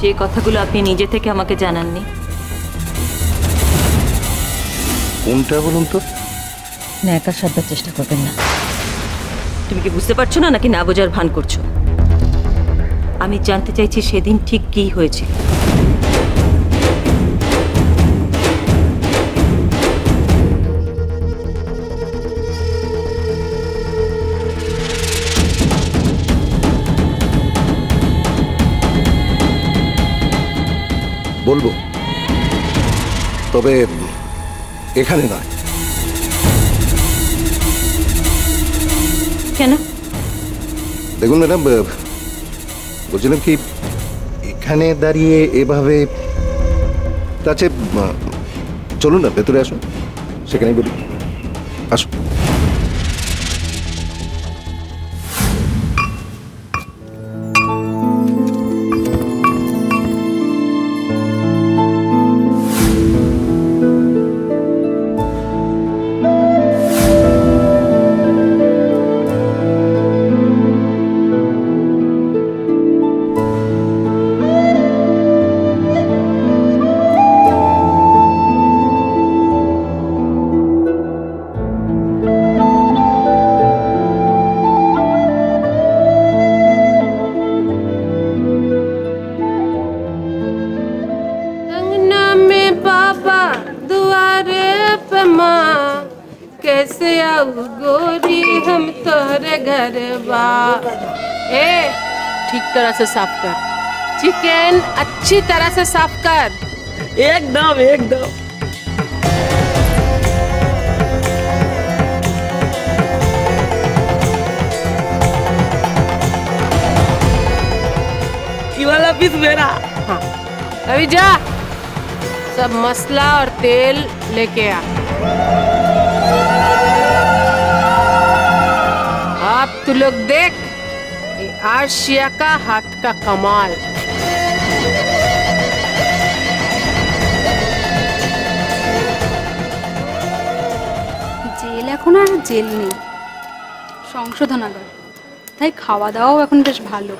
যে কথাগুলো আপনি নিজে থেকে আমাকে জানাননি। কোনটা বলুন তো? ন্যাকা সাধবার চেষ্টা করবেন না। তুমি কি বুঝতে পারছো না নাকি না বোঝার ভান করছো? আমি জানতে চাইছি সেদিন ঠিক কি হয়েছিল। বলবো, তবে এখানে নয়। কেন? দেখুন ম্যাডাম, বলছিলাম কি, এখানে দাঁড়িয়ে এভাবে কাছে চলুন না, ভেতরে আসুন, সেখানেই বলি। আসুন। कैसे आऊ गोरी हम तोहरे घर बा। ए ठीक तरह से साफ कर, चिकन अच्छी तरह से साफ कर। एकदम एकदम। ये वाला पीस मेरा। हाँ अभी जा, सब मसाला और तेल लेके आ। अब तू लोग देख ये आशिया का हाथ का कमाल। জেল এখন আর জেল নেই, সংশোধনাগার, তাই খাওয়া দাওয়াও এখন বেশ ভালো।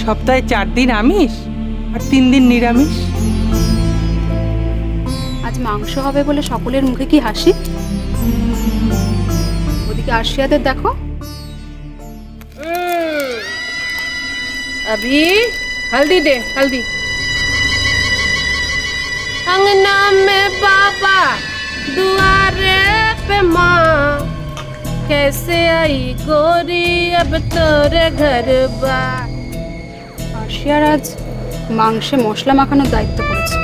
সপ্তাহে 4 দিন আমিষ আর 3 দিন নিরামিষ। আজ মাংস হবে বলে সকলের মুখে কি হাসি। ওদিকে আশিয়াদের দেখো। अभी हल्दी दे, हल्दी। अंगना में बाबा दुआरे पे माँ, कैसे आई गोरी अब तोरे घर बा। আশিয়ার আজ মাংসে মশলা মাখানোর দায়িত্ব পড়েছে।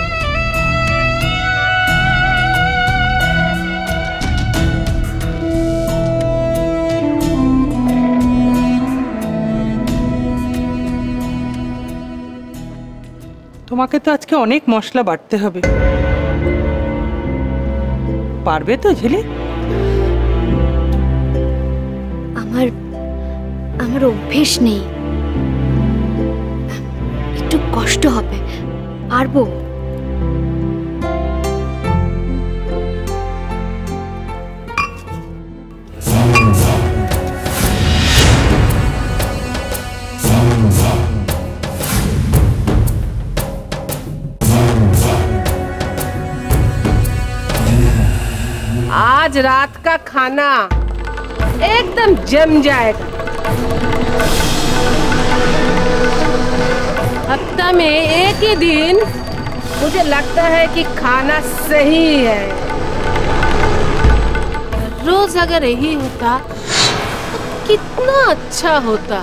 তোমাকে তো আজকে অনেক মশলা বাটতে হবে, পারবে তো ঝিলি? আমার অভ্যেস নেই, একটু কষ্ট হবে, পারবো। आज रात का खाना एकदम जम जाएगा। हफ्ता में एक ही दिन मुझे लगता है कि खाना सही है। रोज अगर यही होता तो कितना अच्छा होता।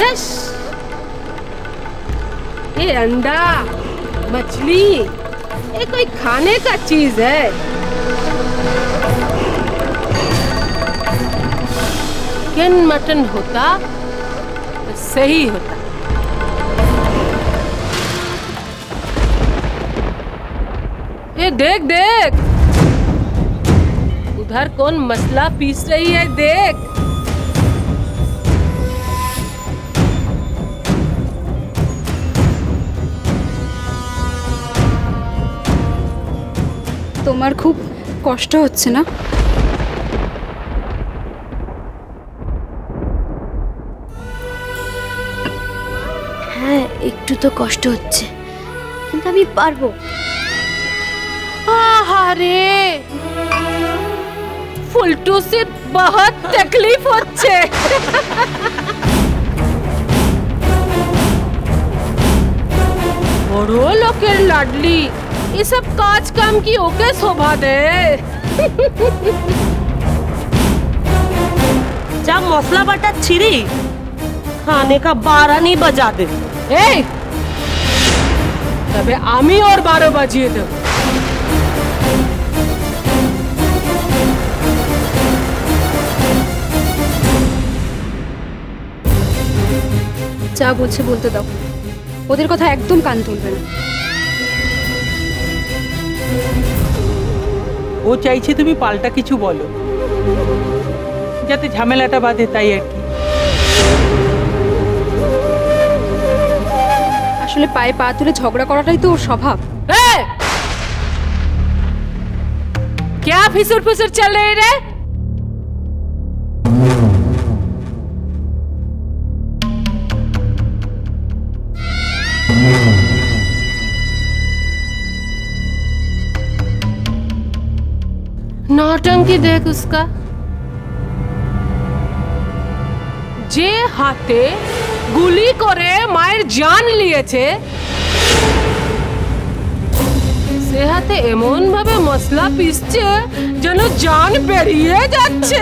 यस, ये अंडा मछली ये कोई खाने का चीज है? चिकन मटन होता तो सही होता। ये देख देख, उधर कौन मसला पीस रही है, देख। তোমার খুব কষ্ট হচ্ছে না? হ্যাঁ, একটু তো কষ্ট হচ্ছে, কিন্তু আমি পারবো। আহারে, ফুলটু সে বহুত তকলিফ হচ্ছে। বড় লোকের লাডলি, এসব কাজ কাম কি ওকে শোভা দেয়? যা মশলা বাটা ছিড়ি খানে কা 12 नहीं बजा दे। এই, তবে আমি ওর 12 বাজিয়ে দেব। যা বলছে বলতে দাও, ওদের কথা একদম কান তুলবে না। ও চাইছে তুমি পাল্টা কিছু বলো, যাতে ঝামেলাটা বাঁধে, তাই আর কি। আসলে পায়ে পা তুলে ঝগড়া করাটাই তো ওর স্বভাব। क्या फिसुर फिसुर चल रही रे? नौटंकी देख उसका, যে হাতে গুলি করে মায়ের জান নিয়েছে, সে হাতে এমন ভাবে মশলা পিসছে যেন জান বেরিয়ে যাচ্ছে।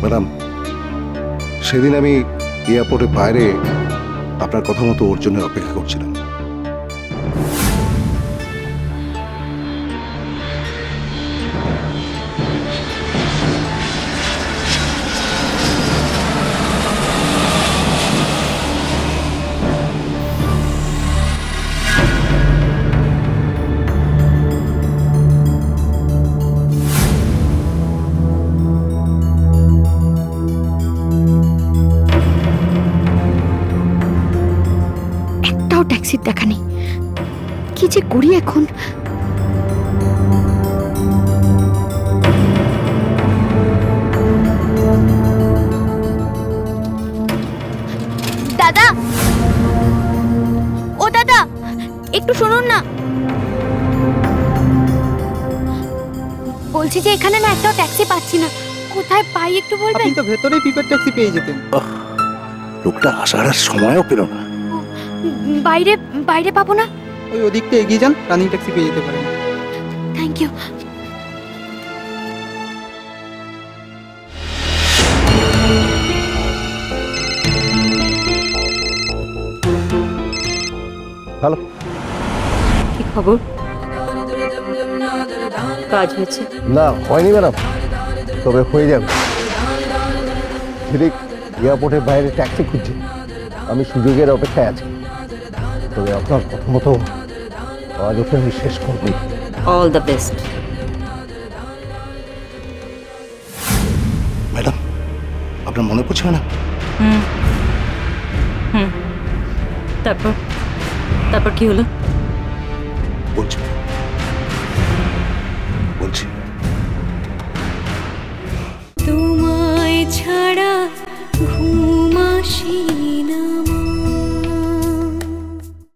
ম্যাডাম, সেদিন আমি এয়ারপোর্টের বাইরে আপনার কথা মতো ওর জন্য অপেক্ষা করছিলাম। ট্যাক্সির দেখা নেই, কি যে করি এখন। দাদা, ও দাদা, একটু শুনুন না। বলছি যে এখানে না একটাও ট্যাক্সি পাচ্ছি না, কোথায় পাই একটু বলবেন? আপনি তো ভেতরেই প্রিপেড ট্যাক্সি পেয়ে যেতেন। লোকটা আসার আর সময়ও পেল না। বাইরে বাইরে পাবো না? ওই ওদিকটা এগিয়ে যান, রানিং ট্যাক্সি পেয়ে যেতে পারেন। Thank you. হ্যালো, কি খবর? কাজ হয়েছে? না হয়নি ম্যাডাম, তবে হয়ে যাবে। ঠিক এয়ারপোর্টের বাইরে ট্যাক্সি খুঁজছি, আমি সুযোগের অপেক্ষায় আছি। তবে আপনার কথা মতো আজ ওকে আমি শেষ করবো। All the best. ম্যাডাম, আপনার মনে পড়ছে না? তারপর তারপর কি হলো? বলছি বলছি তোমায় ছাড়া ঘুম আসি